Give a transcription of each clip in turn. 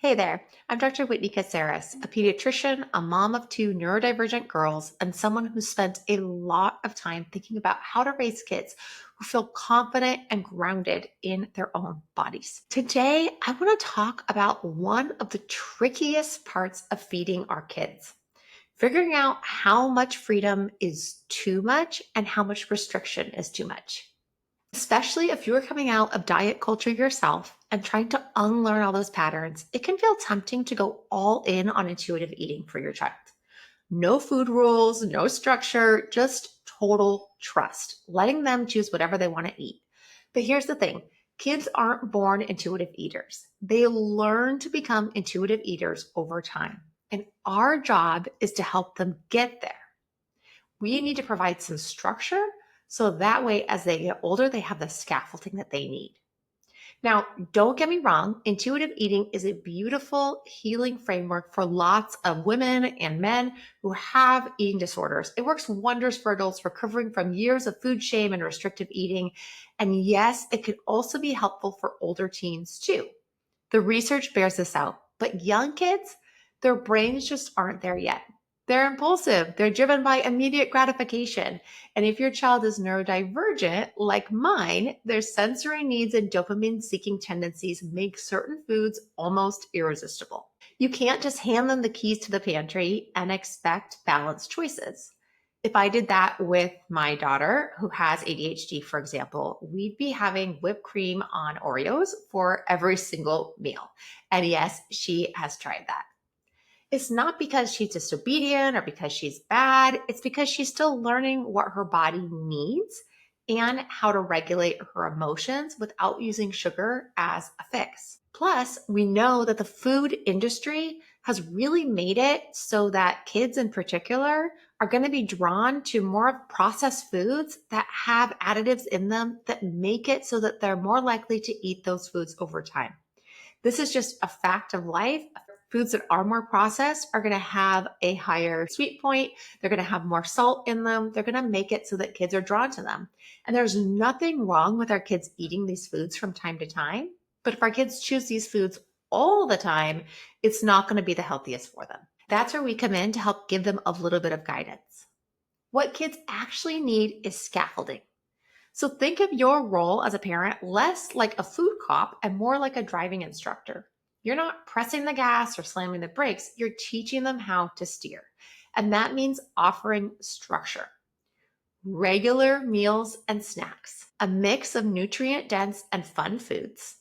Hey there, I'm Dr. Whitney Caceres, a pediatrician, a mom of two neurodivergent girls, and someone who spent a lot of time thinking about how to raise kids who feel confident and grounded in their own bodies. Today, I want to talk about one of the trickiest parts of feeding our kids, figuring out how much freedom is too much and how much restriction is too much. Especially if you're coming out of diet culture yourself and trying to unlearn all those patterns, it can feel tempting to go all in on intuitive eating for your child. No food rules, no structure, just total trust, letting them choose whatever they want to eat. But here's the thing, kids aren't born intuitive eaters. They learn to become intuitive eaters over time. And our job is to help them get there. We need to provide some structure so that way, as they get older, they have the scaffolding that they need. Now, don't get me wrong, intuitive eating is a beautiful healing framework for lots of women and men who have eating disorders. It works wonders for adults recovering from years of food shame and restrictive eating. And yes, it can also be helpful for older teens too. The research bears this out, but young kids, their brains just aren't there yet. They're impulsive. They're driven by immediate gratification. And if your child is neurodivergent, like mine, their sensory needs and dopamine seeking tendencies make certain foods almost irresistible. You can't just hand them the keys to the pantry and expect balanced choices. If I did that with my daughter who has ADHD, for example, we'd be having whipped cream on Oreos for every single meal. And yes, she has tried that. It's not because she's disobedient or because she's bad. It's because she's still learning what her body needs and how to regulate her emotions without using sugar as a fix. Plus, we know that the food industry has really made it so that kids in particular are going to be drawn to more of processed foods that have additives in them that make it so that they're more likely to eat those foods over time. This is just a fact of life. Foods that are more processed are going to have a higher sweet point. They're going to have more salt in them. They're going to make it so that kids are drawn to them. And there's nothing wrong with our kids eating these foods from time to time. But if our kids choose these foods all the time, it's not going to be the healthiest for them. That's where we come in to help give them a little bit of guidance. What kids actually need is scaffolding. So think of your role as a parent less like a food cop and more like a driving instructor. You're not pressing the gas or slamming the brakes, you're teaching them how to steer. And that means offering structure, regular meals and snacks, a mix of nutrient dense and fun foods,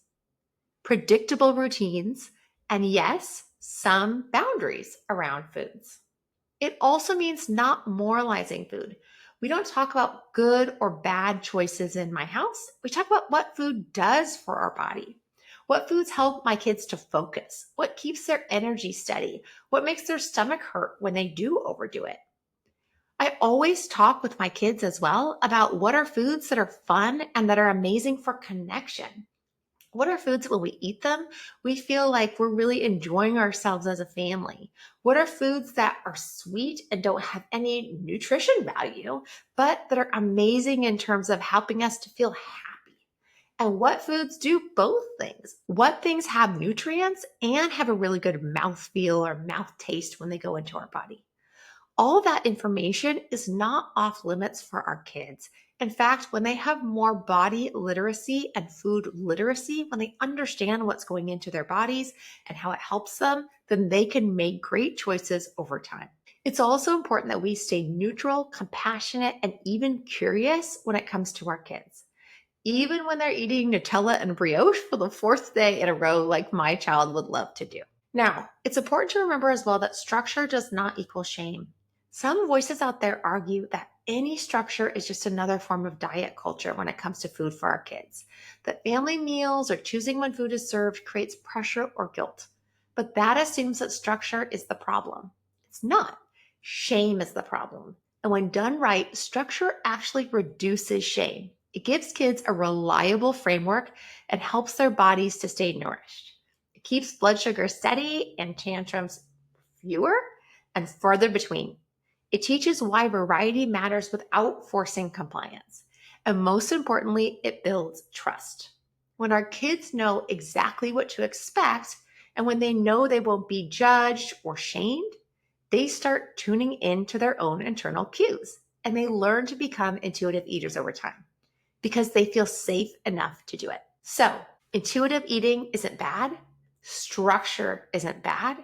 predictable routines, and yes, some boundaries around foods. It also means not moralizing food. We don't talk about good or bad choices in my house. We talk about what food does for our body. What foods help my kids to focus? What keeps their energy steady? What makes their stomach hurt when they do overdo it? I always talk with my kids as well about what are foods that are fun and that are amazing for connection. What are foods when we eat them, we feel like we're really enjoying ourselves as a family? What are foods that are sweet and don't have any nutrition value, but that are amazing in terms of helping us to feel happy? And what foods do both things? What things have nutrients and have a really good mouth feel or mouth taste when they go into our body? All that information is not off limits for our kids. In fact, when they have more body literacy and food literacy, when they understand what's going into their bodies and how it helps them, then they can make great choices over time. It's also important that we stay neutral, compassionate, and even curious when it comes to our kids. Even when they're eating Nutella and brioche for the fourth day in a row, like my child would love to do. Now, it's important to remember as well that structure does not equal shame. Some voices out there argue that any structure is just another form of diet culture when it comes to food for our kids, that family meals or choosing when food is served creates pressure or guilt. But that assumes that structure is the problem. It's not. Shame is the problem. And when done right, structure actually reduces shame. It gives kids a reliable framework and helps their bodies to stay nourished. It keeps blood sugar steady and tantrums fewer and further between. It teaches why variety matters without forcing compliance. And most importantly, it builds trust. When our kids know exactly what to expect And when they know they won't be judged or shamed, they start tuning into their own internal cues and they learn to become intuitive eaters over time because they feel safe enough to do it. So, intuitive eating isn't bad. Structure isn't bad.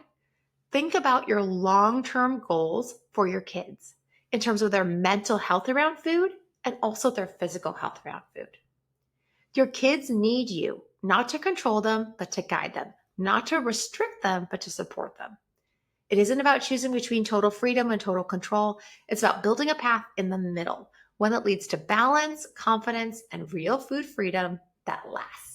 Think about your long-term goals for your kids in terms of their mental health around food and also their physical health around food. Your kids need you not to control them, but to guide them, not to restrict them, but to support them. It isn't about choosing between total freedom and total control. It's about building a path in the middle, one that leads to balance, confidence, and real food freedom that lasts.